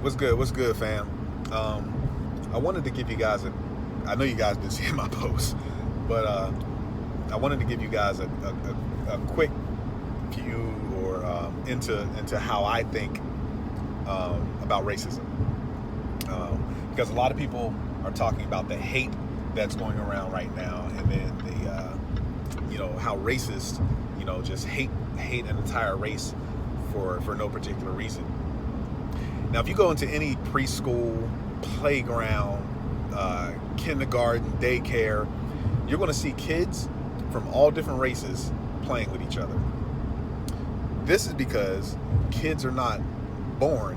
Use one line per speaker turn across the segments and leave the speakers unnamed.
What's good? What's good, fam? I wanted to give you guys a. I know you guys been seeing my posts, but I wanted to give you guys a quick view or into how I think about racism, because a lot of people are talking about the hate that's going around right now, and then how racist just hate an entire race for no particular reason. Now, if you go into any preschool, playground, kindergarten, daycare, you're going to see kids from all different races playing with each other. This is because kids are not born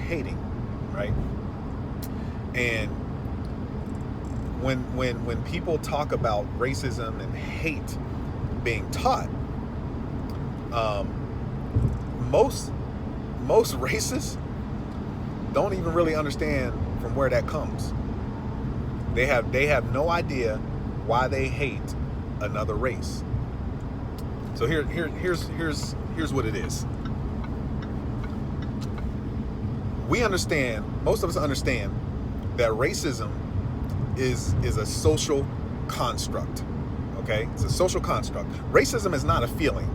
hating, right? And when people talk about racism and hate being taught, most racists don't even really understand from where that comes. They have no idea why they hate another race. So here's what it is. We understand, most of us understand, that racism is a social construct. Okay, it's a social construct. Racism is not a feeling.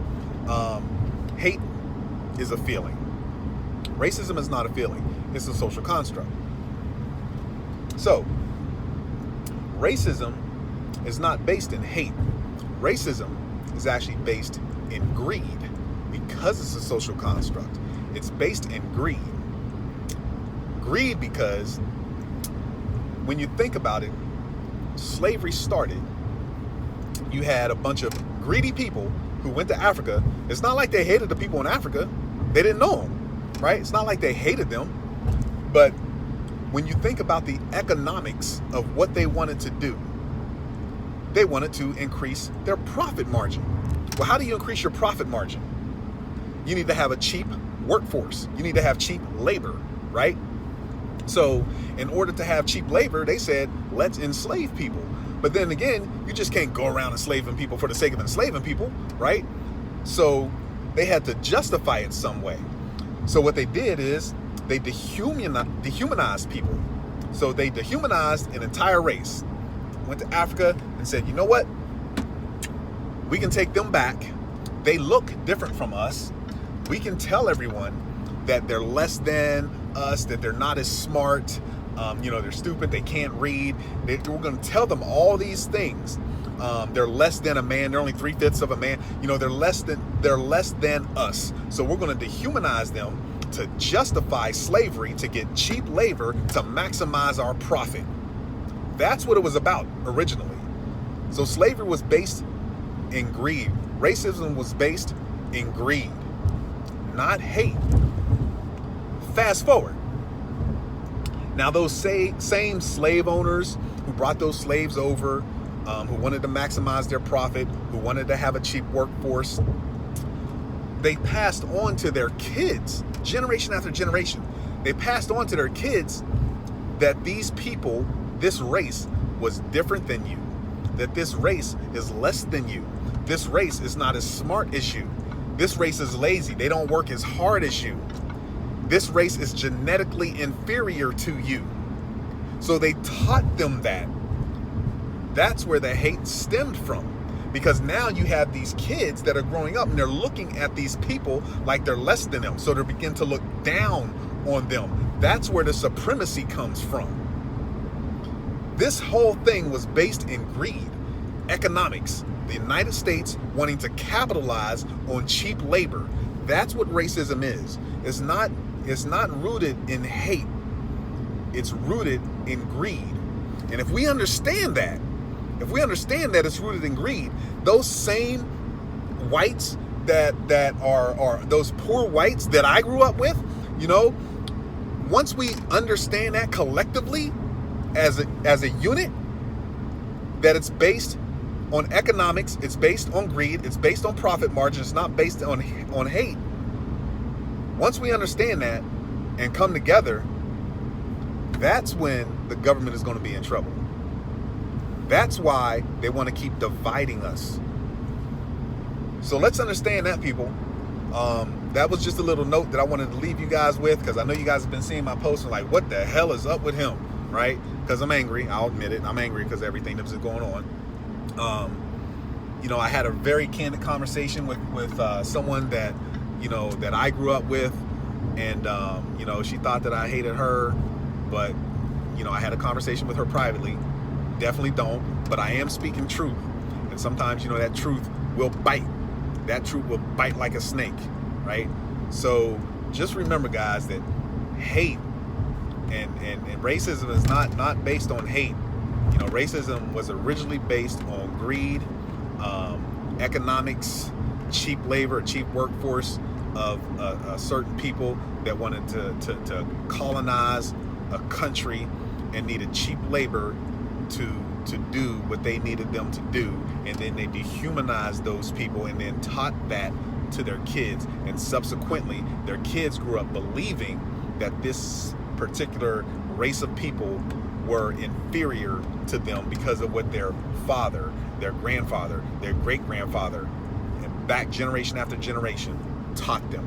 Hate is a feeling. Racism is not a feeling. It's a social construct. So, racism is not based in hate. Racism is actually based in greed because it's a social construct. It's based in greed. Greed because when you think about it, slavery started. You had a bunch of greedy people who went to Africa. It's not like they hated the people in Africa. They didn't know them, right? It's not like they hated them. But when you think about the economics of what they wanted to do, they wanted to increase their profit margin. Well, how do you increase your profit margin? You need to have a cheap workforce. You need to have cheap labor, right? So in order to have cheap labor, they said, let's enslave people. But then again, you just can't go around enslaving people for the sake of enslaving people, right? So they had to justify it some way. So what they did is they dehumanized people. So they dehumanized an entire race. Went to Africa and said, you know what? We can take them back. They look different from us. We can tell everyone that they're less than us, that they're not as smart, they're stupid, they can't read. We're going to tell them all these things. They're less than a man. They're only 3/5 of a man. They're less than us. So we're going to dehumanize them to justify slavery, to get cheap labor, to maximize our profit. That's what it was about originally. So slavery was based in greed. Racism was based in greed, not hate. Fast forward. Now those same slave owners who brought those slaves over, who wanted to maximize their profit, who wanted to have a cheap workforce, they passed on to their kids, generation after generation. They passed on to their kids that these people, this race, was different than you, that this race is less than you, this race is not as smart as you, this race is lazy, they don't work as hard as you, this race is genetically inferior to you. So they taught them that. That's where the hate stemmed from. Because now you have these kids that are growing up and they're looking at these people like they're less than them. So they begin to look down on them. That's where the supremacy comes from. This whole thing was based in greed, economics, the United States wanting to capitalize on cheap labor. That's what racism is. It's not rooted in hate. It's rooted in greed. And if we understand that it's rooted in greed, those same whites that are those poor whites that I grew up with, once we understand that collectively as a unit, that it's based on economics, it's based on greed, it's based on profit margin, it's not based on hate. Once we understand that and come together, that's when the government is going to be in trouble. That's why they want to keep dividing us. So let's understand that, people. that was just a little note that I wanted to leave you guys with, because I know you guys have been seeing my posts and like, what the hell is up with him, right? Because I'm angry. I'll admit it. I'm angry because everything that's going on. You know, I had a very candid conversation with someone that, you know, that I grew up with, and you know, she thought that I hated her, but you know, I had a conversation with her privately. Definitely don't, but I am speaking truth, and sometimes, you know, that truth will bite. That truth will bite like a snake, right? So just remember, guys, that hate and racism is not based on hate. You know, racism was originally based on greed, economics, cheap labor, cheap workforce of certain people that wanted to colonize a country and needed cheap labor to do what they needed them to do, and then they dehumanized those people and then taught that to their kids, and subsequently their kids grew up believing that this particular race of people were inferior to them because of what their father, their grandfather, their great-grandfather, and back generation after generation taught them.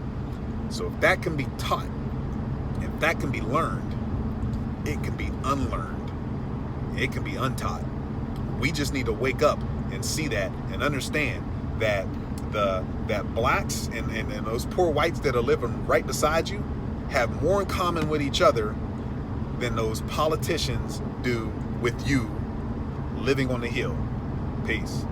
So if that can be taught, if that can be learned, it can be unlearned. It can be untaught. We just need to wake up and see that and understand that that blacks and those poor whites that are living right beside you have more in common with each other than those politicians do with you living on the hill. Peace.